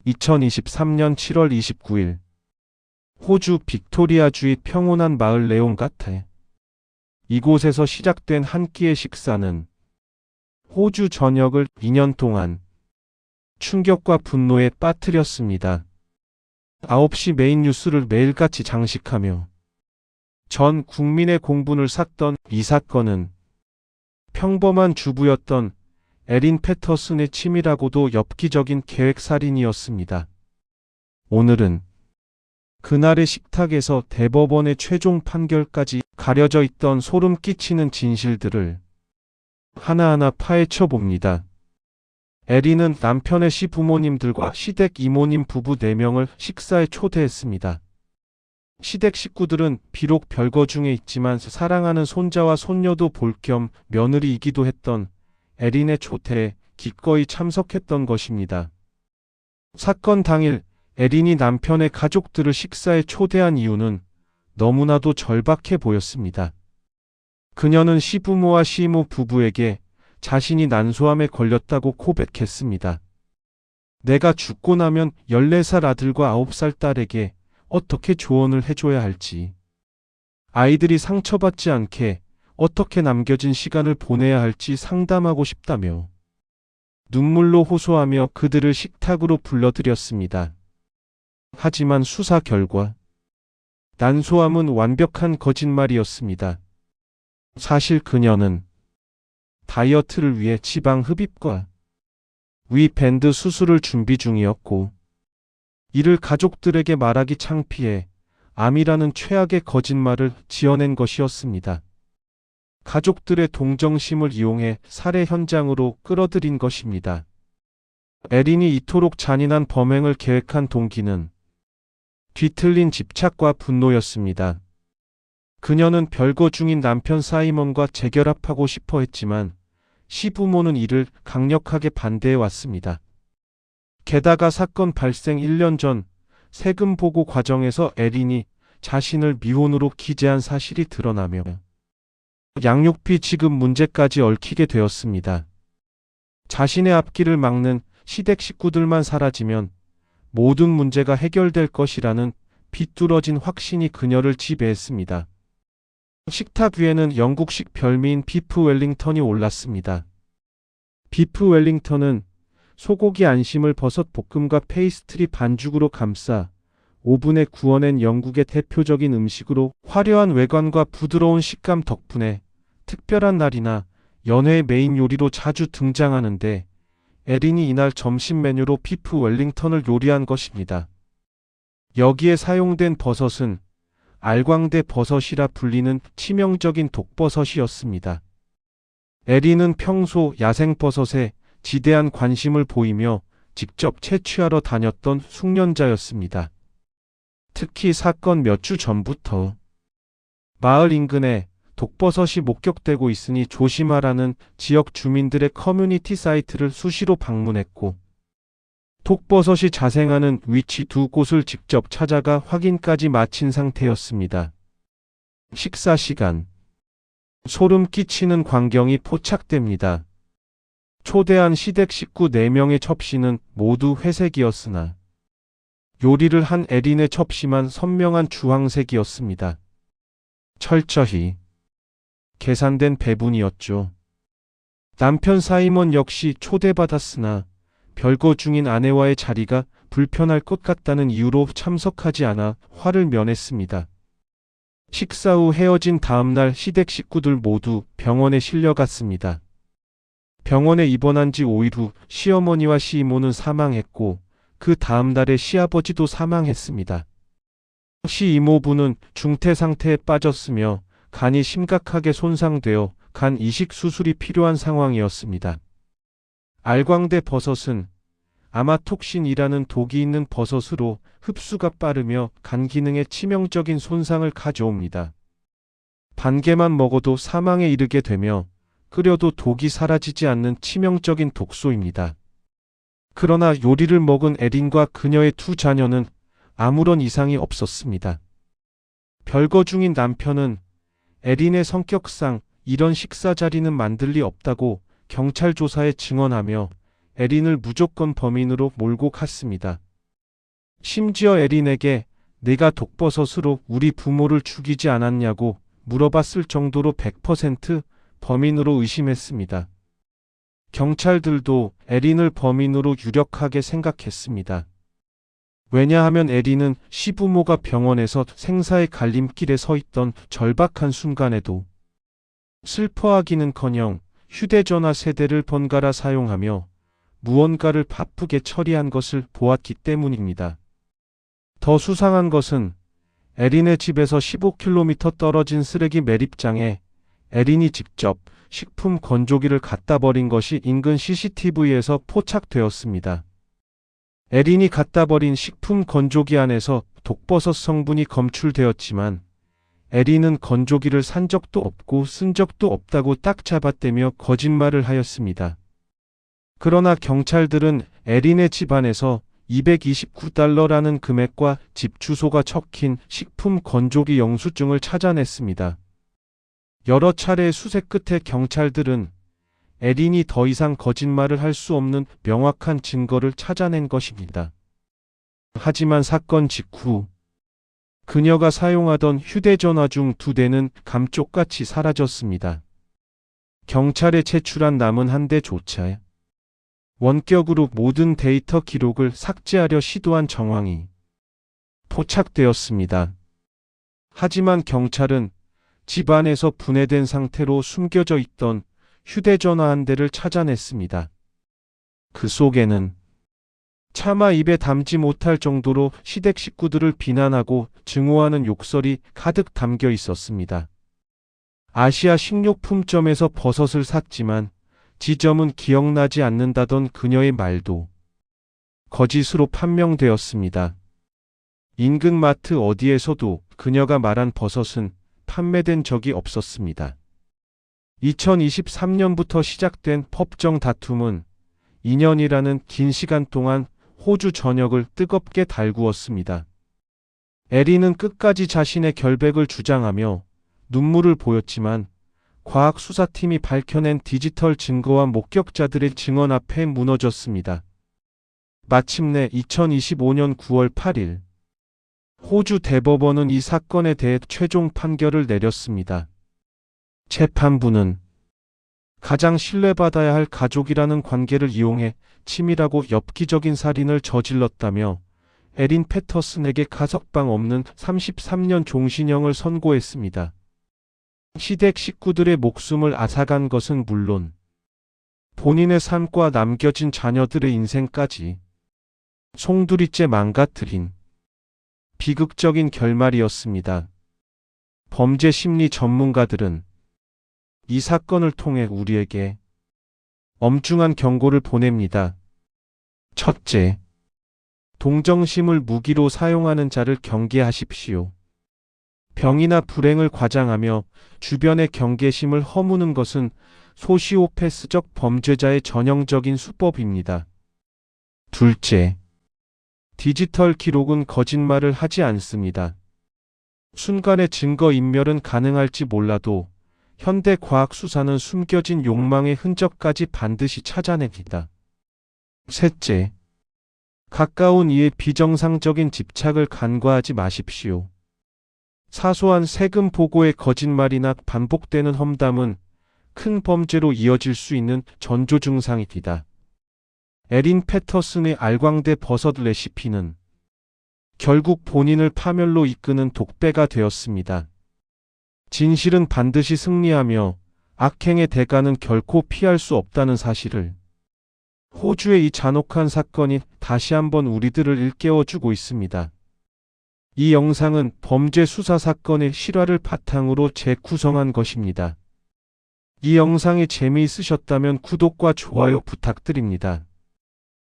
2023년 7월 29일 호주 빅토리아주의 평온한 마을 레옹가테. 이곳에서 시작된 한 끼의 식사는 호주 전역을 2년 동안 충격과 분노에 빠뜨렸습니다. 9시 메인 뉴스를 매일같이 장식하며 전 국민의 공분을 샀던 이 사건은 평범한 주부였던 에린 패터슨의 치밀하고도 엽기적인 계획살인이었습니다. 오늘은 그날의 식탁에서 대법원의 최종 판결까지 가려져 있던 소름 끼치는 진실들을 하나하나 파헤쳐 봅니다. 에린은 남편의 시부모님들과 시댁 이모님 부부 4명을 식사에 초대했습니다. 시댁 식구들은 비록 별거 중에 있지만 사랑하는 손자와 손녀도 볼 겸 며느리이기도 했던 에린의 초대에 기꺼이 참석했던 것입니다. 사건 당일 에린이 남편의 가족들을 식사에 초대한 이유는 너무나도 절박해 보였습니다. 그녀는 시부모와 시이모 부부에게 자신이 난소암에 걸렸다고 고백했습니다. 내가 죽고 나면 14살 아들과 9살 딸에게 어떻게 조언을 해줘야 할지, 아이들이 상처받지 않게 어떻게 남겨진 시간을 보내야 할지 상담하고 싶다며 눈물로 호소하며 그들을 식탁으로 불러들였습니다. 하지만 수사 결과 난소암은 완벽한 거짓말이었습니다. 사실 그녀는 다이어트를 위해 지방 흡입과 위 밴드 수술을 준비 중이었고, 이를 가족들에게 말하기 창피해 암이라는 최악의 거짓말을 지어낸 것이었습니다. 가족들의 동정심을 이용해 살해 현장으로 끌어들인 것입니다. 에린이 이토록 잔인한 범행을 계획한 동기는 뒤틀린 집착과 분노였습니다. 그녀는 별거 중인 남편 사이먼과 재결합하고 싶어 했지만 시부모는 이를 강력하게 반대해 왔습니다. 게다가 사건 발생 1년 전 세금 보고 과정에서 에린이 자신을 미혼으로 기재한 사실이 드러나며 양육비 지급 문제까지 얽히게 되었습니다. 자신의 앞길을 막는 시댁 식구들만 사라지면 모든 문제가 해결될 것이라는 비뚤어진 확신이 그녀를 지배했습니다. 식탁 위에는 영국식 별미인 비프 웰링턴이 올랐습니다. 비프 웰링턴은 소고기 안심을 버섯 볶음과 페이스트리 반죽으로 감싸 오븐에 구워낸 영국의 대표적인 음식으로, 화려한 외관과 부드러운 식감 덕분에 특별한 날이나 연회의 메인 요리로 자주 등장하는데, 에린이 이날 점심 메뉴로 비프 웰링턴을 요리한 것입니다. 여기에 사용된 버섯은 알광대 버섯이라 불리는 치명적인 독버섯이었습니다. 에린은 평소 야생버섯에 지대한 관심을 보이며 직접 채취하러 다녔던 숙련자였습니다. 특히 사건 몇 주 전부터 마을 인근에 독버섯이 목격되고 있으니 조심하라는 지역 주민들의 커뮤니티 사이트를 수시로 방문했고, 독버섯이 자생하는 위치 2곳을 직접 찾아가 확인까지 마친 상태였습니다. 식사 시간. 소름 끼치는 광경이 포착됩니다. 초대한 시댁 식구 4명의 접시는 모두 회색이었으나 요리를 한 에린의 접시만 선명한 주황색이었습니다. 철저히 계산된 배분이었죠. 남편 사이먼 역시 초대받았으나 별거 중인 아내와의 자리가 불편할 것 같다는 이유로 참석하지 않아 화를 면했습니다. 식사 후 헤어진 다음 날 시댁 식구들 모두 병원에 실려갔습니다. 병원에 입원한 지 5일 후 시어머니와 시이모는 사망했고, 그 다음 달에 시아버지도 사망했습니다. 시이모부는 중태 상태에 빠졌으며 간이 심각하게 손상되어 간 이식 수술이 필요한 상황이었습니다. 알광대 버섯은 아마톡신이라는 독이 있는 버섯으로 흡수가 빠르며 간 기능에 치명적인 손상을 가져옵니다. 반 개만 먹어도 사망에 이르게 되며 끓여도 독이 사라지지 않는 치명적인 독소입니다. 그러나 요리를 먹은 에린과 그녀의 2 자녀는 아무런 이상이 없었습니다. 별거 중인 남편은 에린의 성격상 이런 식사 자리는 만들 리 없다고 경찰 조사에 증언하며 에린을 무조건 범인으로 몰고 갔습니다. 심지어 에린에게 내가 독버섯으로 우리 부모를 죽이지 않았냐고 물어봤을 정도로 100% 범인으로 의심했습니다. 경찰들도 에린을 범인으로 유력하게 생각했습니다. 왜냐하면 에린은 시부모가 병원에서 생사의 갈림길에 서 있던 절박한 순간에도 슬퍼하기는커녕 휴대전화 세대를 번갈아 사용하며 무언가를 바쁘게 처리한 것을 보았기 때문입니다. 더 수상한 것은 에린의 집에서 15km 떨어진 쓰레기 매립장에 에린이 직접 식품 건조기를 갖다 버린 것이 인근 CCTV에서 포착되었습니다. 에린이 갖다 버린 식품 건조기 안에서 독버섯 성분이 검출되었지만 에린은 건조기를 산 적도 없고 쓴 적도 없다고 딱 잡아떼며 거짓말을 하였습니다. 그러나 경찰들은 에린의 집안에서 $229라는 금액과 집 주소가 적힌 식품 건조기 영수증을 찾아냈습니다. 여러 차례의 수색 끝에 경찰들은 에린이 더 이상 거짓말을 할 수 없는 명확한 증거를 찾아낸 것입니다. 하지만 사건 직후 그녀가 사용하던 휴대전화 중 2대는 감쪽같이 사라졌습니다. 경찰에 제출한 남은 한 대조차 원격으로 모든 데이터 기록을 삭제하려 시도한 정황이 포착되었습니다. 하지만 경찰은 집안에서 분해된 상태로 숨겨져 있던 휴대전화 한 대를 찾아냈습니다. 그 속에는 차마 입에 담지 못할 정도로 시댁 식구들을 비난하고 증오하는 욕설이 가득 담겨 있었습니다. 아시아 식료품점에서 버섯을 샀지만 지점은 기억나지 않는다던 그녀의 말도 거짓으로 판명되었습니다. 인근 마트 어디에서도 그녀가 말한 버섯은 판매된 적이 없었습니다. 2023년부터 시작된 법정 다툼은 2년이라는 긴 시간 동안 호주 전역을 뜨겁게 달구었습니다. 에린은 끝까지 자신의 결백을 주장하며 눈물을 보였지만 과학수사팀이 밝혀낸 디지털 증거와 목격자들의 증언 앞에 무너졌습니다. 마침내 2025년 9월 8일 호주 대법원은 이 사건에 대해 최종 판결을 내렸습니다. 재판부는 가장 신뢰받아야 할 가족이라는 관계를 이용해 치밀하고 엽기적인 살인을 저질렀다며 에린 패터슨에게 가석방 없는 33년 종신형을 선고했습니다. 시댁 식구들의 목숨을 앗아간 것은 물론 본인의 삶과 남겨진 자녀들의 인생까지 송두리째 망가뜨린 비극적인 결말이었습니다. 범죄 심리 전문가들은 이 사건을 통해 우리에게 엄중한 경고를 보냅니다. 첫째, 동정심을 무기로 사용하는 자를 경계하십시오. 병이나 불행을 과장하며 주변의 경계심을 허무는 것은 소시오패스적 범죄자의 전형적인 수법입니다. 둘째, 디지털 기록은 거짓말을 하지 않습니다. 순간의 증거 인멸은 가능할지 몰라도 현대 과학 수사는 숨겨진 욕망의 흔적까지 반드시 찾아냅니다. 셋째, 가까운 이의 비정상적인 집착을 간과하지 마십시오. 사소한 세금 보고의 거짓말이나 반복되는 험담은 큰 범죄로 이어질 수 있는 전조 증상입니다. 에린 패터슨의 알광대 버섯 레시피는 결국 본인을 파멸로 이끄는 독배가 되었습니다. 진실은 반드시 승리하며 악행의 대가는 결코 피할 수 없다는 사실을 호주의 이 잔혹한 사건이 다시 한번 우리들을 일깨워주고 있습니다. 이 영상은 범죄 수사 사건의 실화를 바탕으로 재구성한 것입니다. 이 영상이 재미있으셨다면 구독과 좋아요 부탁드립니다.